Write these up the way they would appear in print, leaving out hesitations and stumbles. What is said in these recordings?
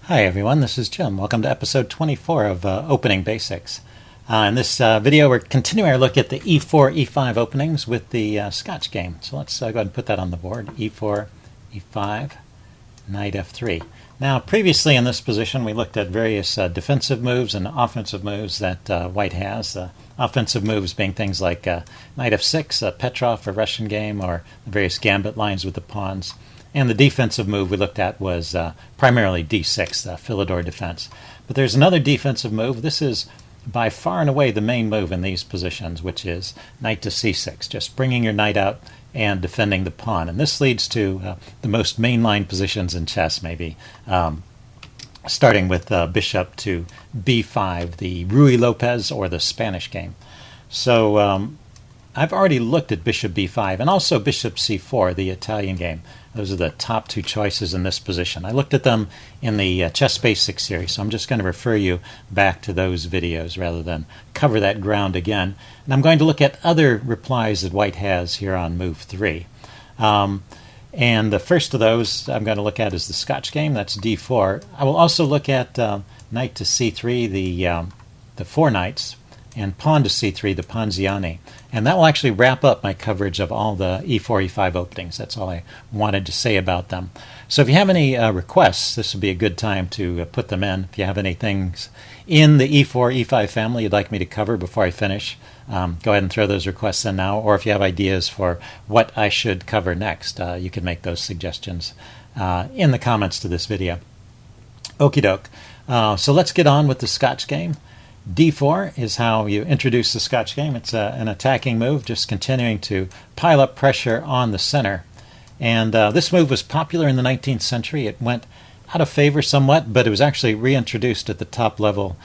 Hi everyone, this is Jim. Welcome to episode 24 of Opening Basics. In this video we're continuing our look at the e4, e5 openings with the Scotch game. So let's go ahead and put that on the board. e4, e5, knight f3. Now previously in this position we looked at various defensive moves and offensive moves that white has. Offensive moves being things like knight f6, Petrov, a Russian game, or the various gambit lines with the pawns. And the defensive move we looked at was primarily d6, the Philidor defense. But there's another defensive move. This is by far and away the main move in these positions, which is knight to c6, just bringing your knight out and defending the pawn. And this leads to the most mainline positions in chess, maybe, starting with bishop to b5, the Ruy Lopez or the Spanish game. So I've already looked at bishop b5 and also bishop c4, the Italian game. Those are the top two choices in this position. I looked at them in the Chess Basics series, so I'm just going to refer you back to those videos rather than cover that ground again. And I'm going to look at other replies that white has here on move 3. And the first of those I'm going to look at is the Scotch game. That's d4. I will also look at knight to c3, the four knights, and pawn to c3, the Ponziani. And that will actually wrap up my coverage of all the e4, e5 openings. That's all I wanted to say about them. So if you have any requests, this would be a good time to put them in. If you have any things in the e4, e5 family you'd like me to cover before I finish, go ahead and throw those requests in now. Or if you have ideas for what I should cover next, you can make those suggestions in the comments to this video. Okie doke. So let's get on with the Scotch game. d4 is how you introduce the Scotch game. It's an attacking move, just continuing to pile up pressure on the center. And this move was popular in the 19th century. It went out of favor somewhat, but it was actually reintroduced at the top level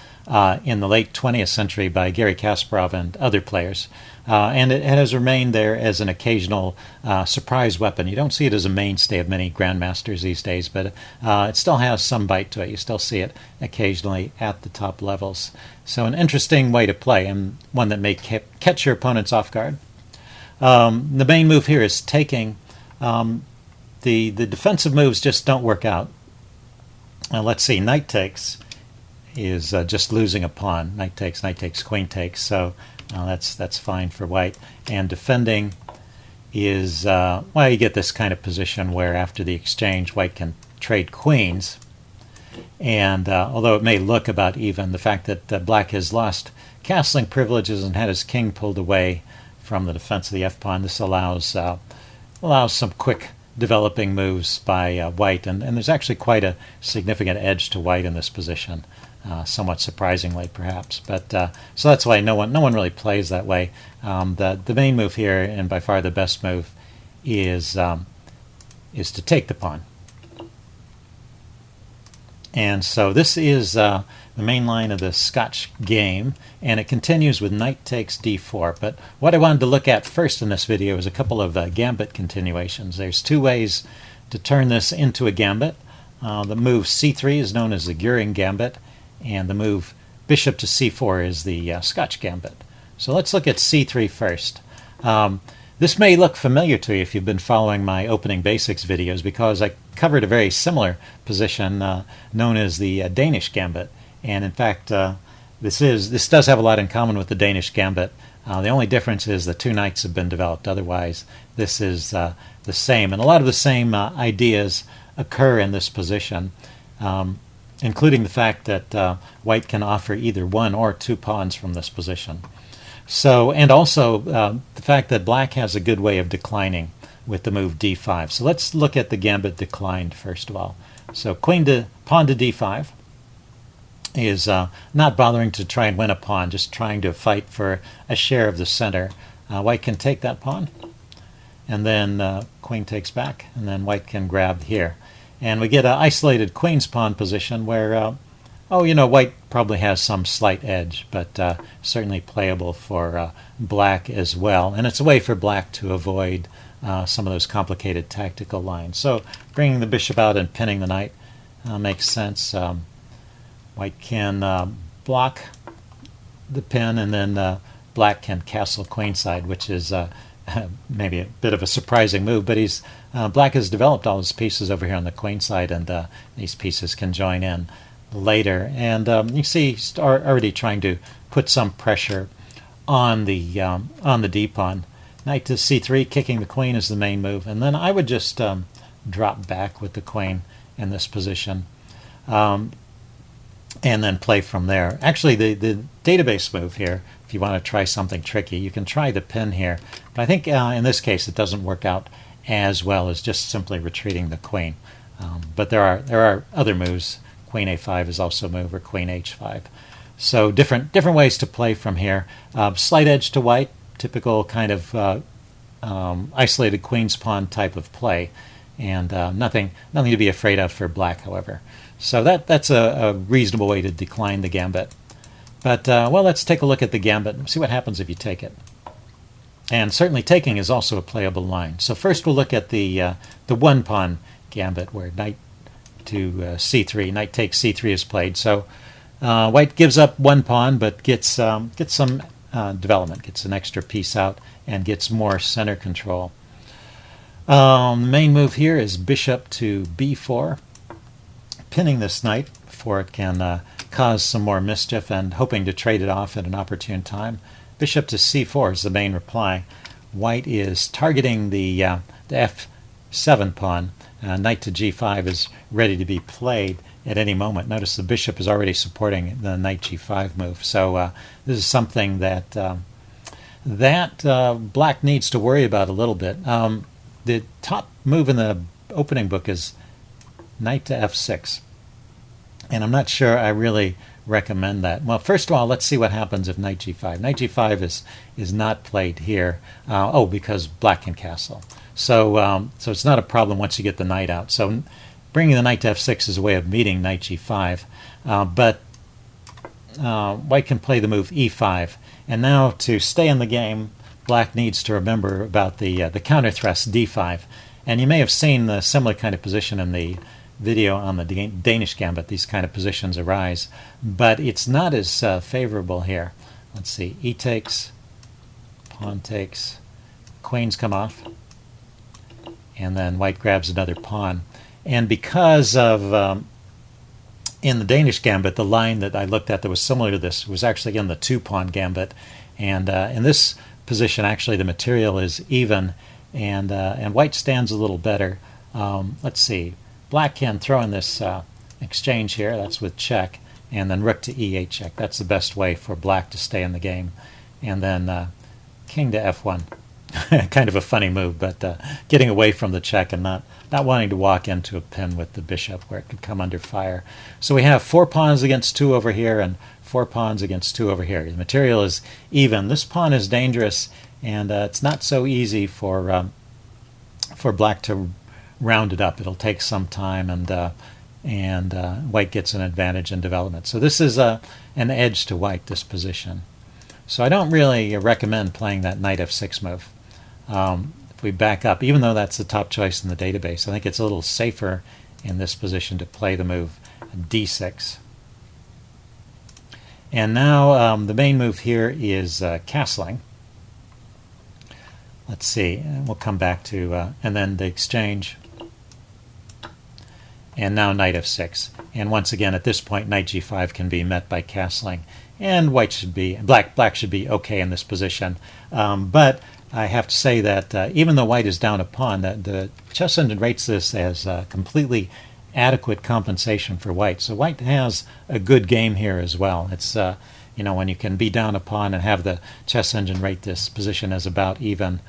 in the late 20th century by Garry Kasparov and other players. And it has remained there as an occasional surprise weapon. You don't see it as a mainstay of many grandmasters these days, but it still has some bite to it. You still see it occasionally at the top levels. So an interesting way to play, and one that may catch your opponents off guard. The main move here is taking. The defensive moves just don't work out. Let's see, knight takes is just losing a pawn. Knight takes, queen takes. So that's fine for white. And defending is, well, you get this kind of position where after the exchange, white can trade queens. And although it may look about even, the fact that black has lost castling privileges and had his king pulled away from the defense of the f-pawn, this allows some quick developing moves by white. And there's actually quite a significant edge to white in this position. Somewhat surprisingly, perhaps, but so that's why no one really plays that way. The main move here, and by far the best move, is to take the pawn. And so this is the main line of the Scotch game, and it continues with knight takes d4. But what I wanted to look at first in this video is a couple of gambit continuations. There's two ways to turn this into a gambit. The move c3 is known as the Goring Gambit, and the move bishop to c4 is the Scotch Gambit. So let's look at c3 first. This may look familiar to you if you've been following my Opening Basics videos, because I covered a very similar position known as the Danish Gambit. And in fact, this does have a lot in common with the Danish Gambit. The only difference is the two knights have been developed. Otherwise, this is the same. And a lot of the same ideas occur in this position, including the fact that white can offer either one or two pawns from this position. So, and also the fact that black has a good way of declining with the move d5. So let's look at the gambit declined first of all. So pawn to d5 is not bothering to try and win a pawn, just trying to fight for a share of the center. White can take that pawn, and then queen takes back, and then white can grab here. And we get an isolated queen's pawn position where, white probably has some slight edge, but certainly playable for black as well. And it's a way for black to avoid some of those complicated tactical lines. So bringing the bishop out and pinning the knight makes sense. White can block the pin, and then black can castle queenside, which is maybe a bit of a surprising move, but black has developed all his pieces over here on the queen side, and these pieces can join in later. And you see he's already trying to put some pressure on the d pawn. Knight to c3, kicking the queen is the main move, and then I would just drop back with the queen in this position, and then play from there. Actually, the database move here, if you want to try something tricky, you can try the pin here, but I think in this case it doesn't work out as well as just simply retreating the queen. But there are other moves. Queen a5 is also a move, or queen h5. So different ways to play from here. Slight edge to white, typical kind of isolated queen's pawn type of play, and nothing to be afraid of for black, however. So that's a reasonable way to decline the gambit. But well, let's take a look at the gambit and see what happens if you take it. And certainly taking is also a playable line. So first we'll look at the one pawn gambit, where knight to c3, knight takes c3 is played. So white gives up one pawn, but gets some development, gets an extra piece out, and gets more center control. The main move here is bishop to b4, pinning this knight before it can cause some more mischief, and hoping to trade it off at an opportune time. Bishop to c4 is the main reply. White is targeting the f7 pawn. Knight to g5 is ready to be played at any moment. Notice the bishop is already supporting the knight g5 move. So this is something that black needs to worry about a little bit. The top move in the opening book is knight to f6, and I'm not sure I really recommend that. Well, first of all, let's see what happens if knight g5. Knight g5 is not played here. Because black can castle. So it's not a problem once you get the knight out. So bringing the knight to f6 is a way of meeting knight g5. But white can play the move e5. And now to stay in the game, black needs to remember about the counter thrust d5. And you may have seen the similar kind of position in the video on the Danish Gambit. These kind of positions arise, but it's not as favorable here. Let's see, e takes, pawn takes, queens come off, and then white grabs another pawn. And because of in the Danish Gambit, the line that I looked at that was similar to this was actually in the two-pawn Gambit, and in this position actually the material is even, and white stands a little better. Let's see. Black can throw in this exchange here, that's with check, and then rook to e8 check. That's the best way for black to stay in the game. And then king to f1. Kind of a funny move, but getting away from the check and not wanting to walk into a pin with the bishop where it could come under fire. So we have 4 pawns against 2 over here and 4 pawns against 2 over here. The material is even. This pawn is dangerous, and it's not so easy for black to round it up. It'll take some time, and white gets an advantage in development. So this is an edge to white, this position. So I don't really recommend playing that knight f6 move. If we back up, even though that's the top choice in the database, I think it's a little safer in this position to play the move d6. And now the main move here is castling. Let's see, we'll come back to, and then the exchange. And now knight f6. And once again, at this point, knight g5 can be met by castling. And black should be okay in this position. But I have to say that even though white is down a pawn, the chess engine rates this as completely adequate compensation for white. So white has a good game here as well. It's when you can be down a pawn and have the chess engine rate this position as about even,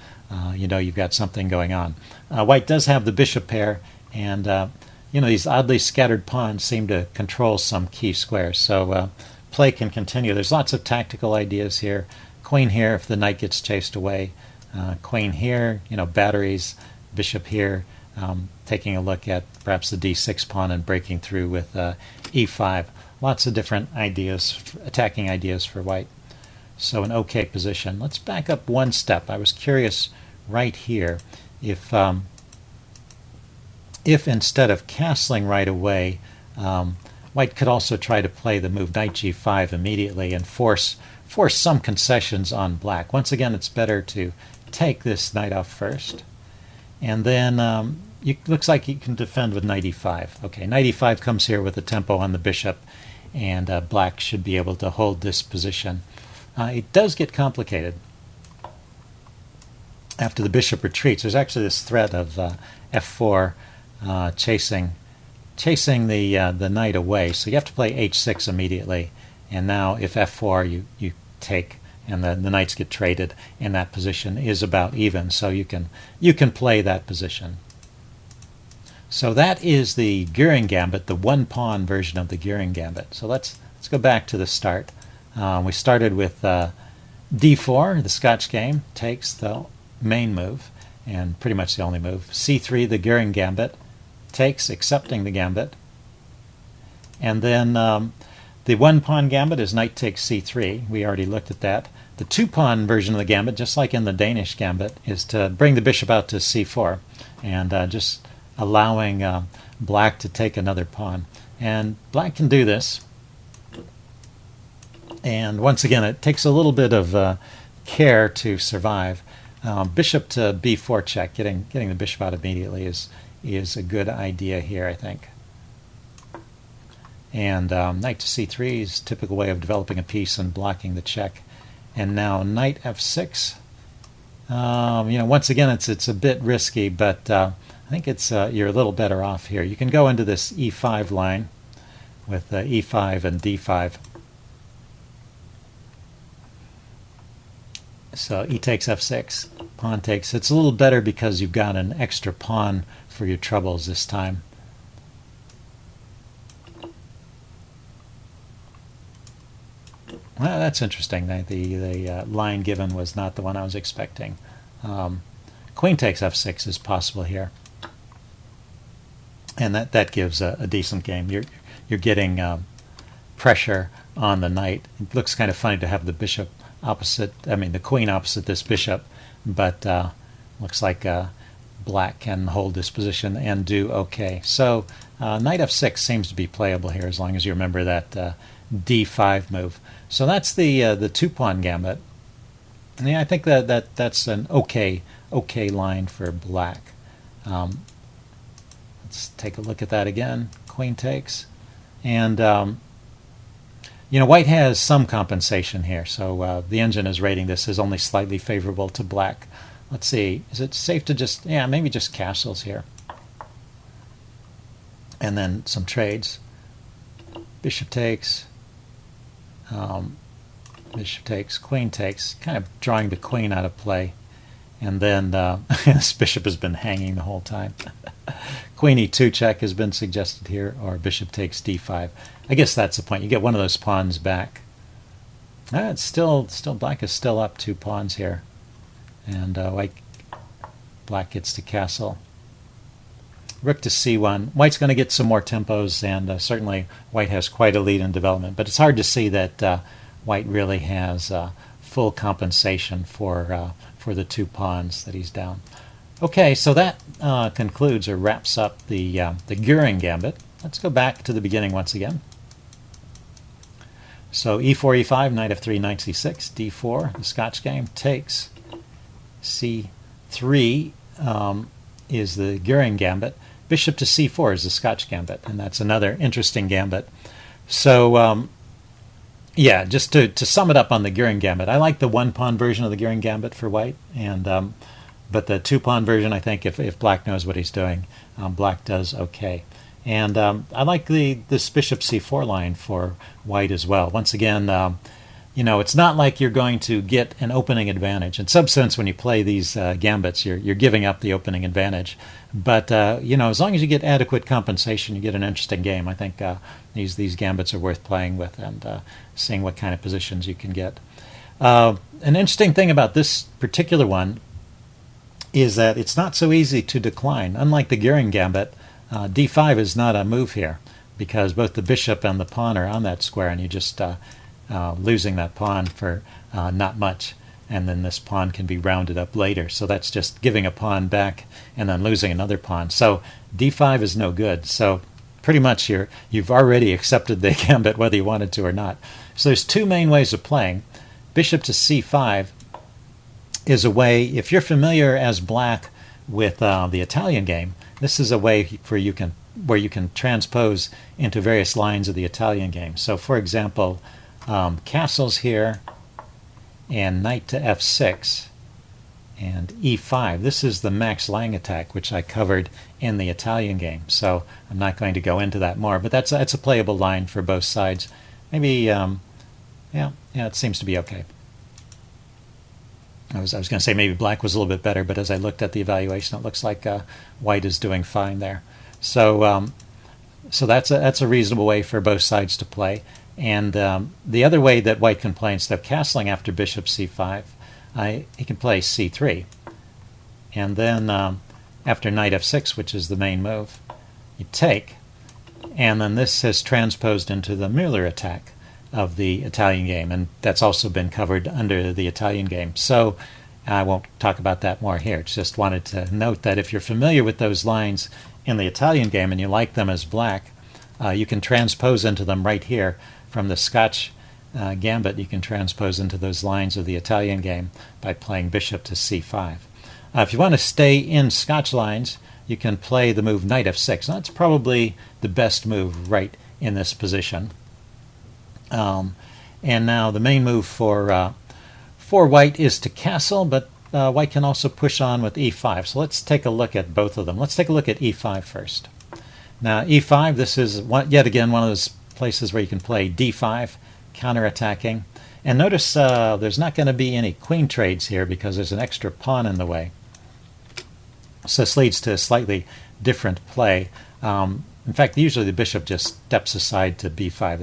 you've got something going on. White does have the bishop pair, and these oddly scattered pawns seem to control some key squares. So play can continue. There's lots of tactical ideas here. Queen here if the knight gets chased away. Queen here, batteries. Bishop here, taking a look at perhaps the d6 pawn and breaking through with e5. Lots of different ideas, attacking ideas for white. So an okay position. Let's back up one step. I was curious right here if instead of castling right away, white could also try to play the move knight g5 immediately and force some concessions on black. Once again, it's better to take this knight off first, and then looks like you can defend with knight e5. Okay, knight e5 comes here with a tempo on the bishop, and black should be able to hold this position. It does get complicated after the bishop retreats. There's actually this threat of f4 chasing the knight away, so you have to play h6 immediately. And now if f4 you take, and the knights get traded, and that position is about even, so you can play that position. So that is the Goring Gambit, the one-pawn version of the Goring Gambit. So let's go back to the start. We started with d4, the Scotch game, takes the main move, and pretty much the only move. c3, the Goring Gambit, takes, accepting the gambit. And then the one-pawn gambit is knight takes c3. We already looked at that. The two-pawn version of the gambit, just like in the Danish gambit, is to bring the bishop out to c4, and just allowing black to take another pawn. And black can do this. And once again, it takes a little bit of care to survive. Bishop to b4 check, getting the bishop out immediately is a good idea here, I think. And knight to c3 is a typical way of developing a piece and blocking the check. And now knight f6. Once again, it's a bit risky, but I think you're a little better off here. You can go into this e5 line with e5 and d5. So e takes f6, pawn takes. It's a little better because you've got an extra pawn for your troubles this time. Well, that's interesting. The line given was not the one I was expecting. Queen takes f6 is possible here, and that gives a decent game. You're getting pressure on the knight. It looks kind of funny to have the bishop opposite. The queen opposite this bishop, but looks like black can hold this position and do okay. So knight f6 seems to be playable here as long as you remember that d5 move. So that's the two-pawn gambit. And yeah, I think that's an okay line for black. Let's take a look at that again. Queen takes, and white has some compensation here. So the engine is rating this as only slightly favorable to black. Let's see. Is it safe to just maybe just castles here, and then some trades. Bishop takes. Bishop takes, queen takes, kind of drawing the queen out of play. And then this bishop has been hanging the whole time. Queen e2 check has been suggested here, or bishop takes d5. I guess that's the point. You get one of those pawns back. It's still black is still up 2 pawns here. And black gets to castle. Rook to c1. White's going to get some more tempos, and certainly white has quite a lead in development. But it's hard to see that white really has full compensation for the 2 pawns that he's down. Okay, so that concludes or wraps up the Goring Gambit. Let's go back to the beginning once again. So e4, e5, knight f3, knight c6, d4. The Scotch game takes. c3 is the Goring Gambit. Bishop to c4 is the Scotch Gambit, and that's another interesting gambit. So, just to sum it up on the Goring Gambit, I like the one-pawn version of the Goring Gambit for white, and but the two-pawn version, I think, if black knows what he's doing, black does okay. And I like this bishop c4 line for white as well. Once again, it's not like you're going to get an opening advantage. In some sense, when you play these gambits, you're giving up the opening advantage. But as long as you get adequate compensation, you get an interesting game. I think these gambits are worth playing with and seeing what kind of positions you can get. An interesting thing about this particular one is that it's not so easy to decline. Unlike the Goring Gambit, d5 is not a move here because both the bishop and the pawn are on that square, and you just losing that pawn for not much, and then this pawn can be rounded up later. So that's just giving a pawn back and then losing another pawn. So d5 is no good. So pretty much you've already accepted the gambit whether you wanted to or not. So there's 2 main ways of playing. Bishop to c5 is a way, if you're familiar as black with the Italian game, this is a way where you can transpose into various lines of the Italian game. So for example, castles here, and knight to f6, and e5. This is the Max Lang attack, which I covered in the Italian game. So I'm not going to go into that more, but that's a playable line for both sides. Maybe, yeah, it seems to be okay. I was going to say maybe black was a little bit better, but as I looked at the evaluation, it looks like white is doing fine there. So so that's a reasonable way for both sides to play. And the other way that white can play, instead of castling after bishop c5, he can play c3. And then after knight f6, which is the main move, you take. And then this has transposed into the Müller attack of the Italian game, and that's also been covered under the Italian game. So I won't talk about that more here. Just wanted to note that if you're familiar with those lines in the Italian game and you like them as black, you can transpose into them right here from the Scotch Gambit. You can transpose into those lines of the Italian game by playing bishop to c5. If you want to stay in Scotch lines, you can play the move knight f6. Now, that's probably the best move right in this position. And now the main move for white is to castle, but white can also push on with e5. So let's take a look at both of them. Let's take a look at e5 first. Now e5, this is yet again one of those places where you can play d5, counterattacking. And notice there's not going to be any queen trades here because there's an extra pawn in the way. So this leads to a slightly different play. In fact, usually the bishop just steps aside to b5.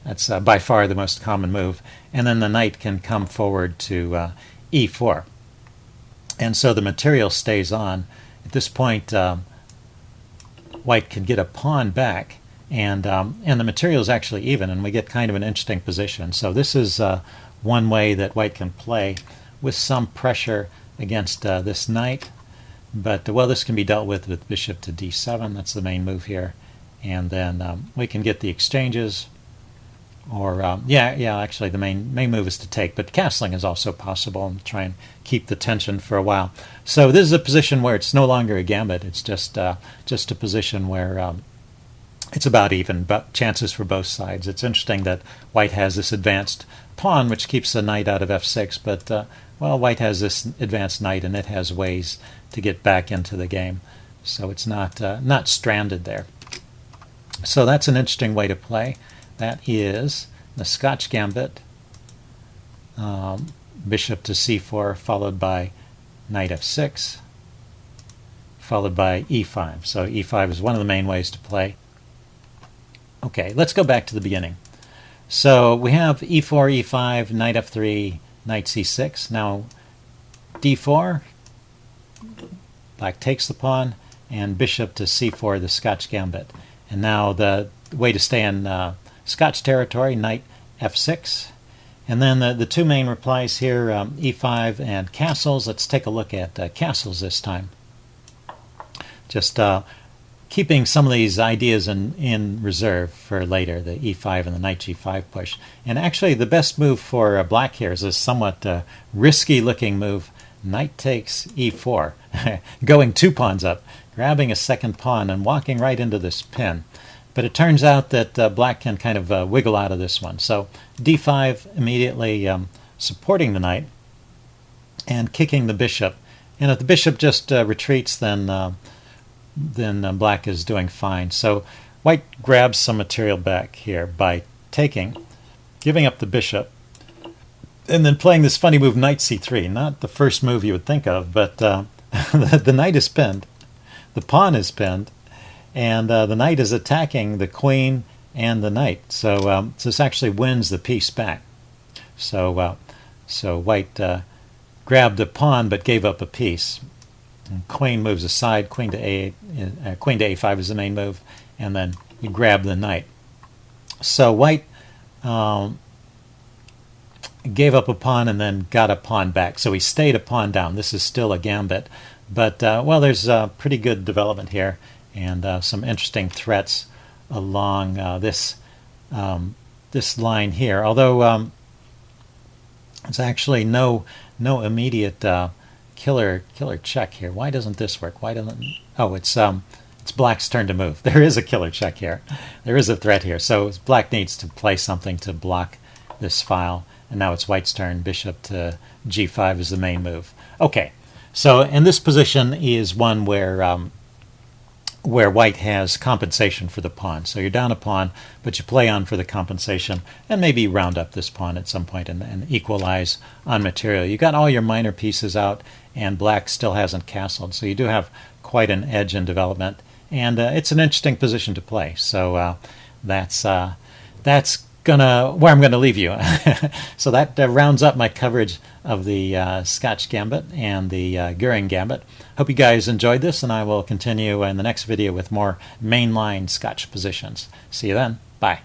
That's by far the most common move. And then the knight can come forward to e4. And so the material stays on. At this point, white can get a pawn back, and the material is actually even, and we get kind of an interesting position. So this is one way that white can play with some pressure against this knight. But, well, this can be dealt with bishop to d7. That's the main move here. And then we can get the exchanges. Or, actually the main move is to take. But castling is also possible, and try and keep the tension for a while. So this is a position where it's no longer a gambit. It's just a position where it's about even, but chances for both sides. It's interesting that white has this advanced pawn, which keeps the knight out of f6. But, well, white has this advanced knight, and it has ways to get back into the game. So it's not stranded there. So that's an interesting way to play. That is the Scotch Gambit, bishop to c4, followed by knight f6, followed by e5. So e5 is one of the main ways to play. Okay, let's go back to the beginning. So we have e4, e5, knight f3, knight c6. Now d4, black takes the pawn, and bishop to c4, the Scotch Gambit. And now the way to stay in Scotch territory, knight f6. And then the two main replies here, e5 and castles. Let's take a look at castles this time. Just keeping some of these ideas in reserve for later, the e5 and the knight g5 push. And actually the best move for black here is a somewhat risky looking move, knight takes e4, going two pawns up, grabbing a second pawn and walking right into this pin. But it turns out that black can kind of wiggle out of this one. So d5 immediately supporting the knight and kicking the bishop. And if the bishop just retreats, then black is doing fine. So white grabs some material back here by taking, giving up the bishop, and then playing this funny move knight c3. Not the first move you would think of, but the knight is pinned, the pawn is pinned, and the knight is attacking the queen and the knight. So this actually wins the piece back. So white grabbed a pawn but gave up a piece. And queen moves aside. Queen to a5 is the main move, and then you grab the knight. So white gave up a pawn and then got a pawn back. So he stayed a pawn down. This is still a gambit, but well, there's pretty good development here, and some interesting threats along this line here. Although there's actually no no immediate killer check here. Why doesn't this work? Why doesn't... Oh, it's black's turn to move. There is a killer check here. There is a threat here. So black needs to play something to block this file. And now it's white's turn. Bishop to g5 is the main move. Okay, so in this position is one where white has compensation for the pawn. So you're down a pawn, but you play on for the compensation and maybe round up this pawn at some point and equalize on material. You got all your minor pieces out, and black still hasn't castled. So you do have quite an edge in development, and it's an interesting position to play. So that's where I'm gonna leave you. So that rounds up my coverage of the Scotch Gambit and the Goring Gambit. Hope you guys enjoyed this, and I will continue in the next video with more mainline Scotch positions. See you then. Bye.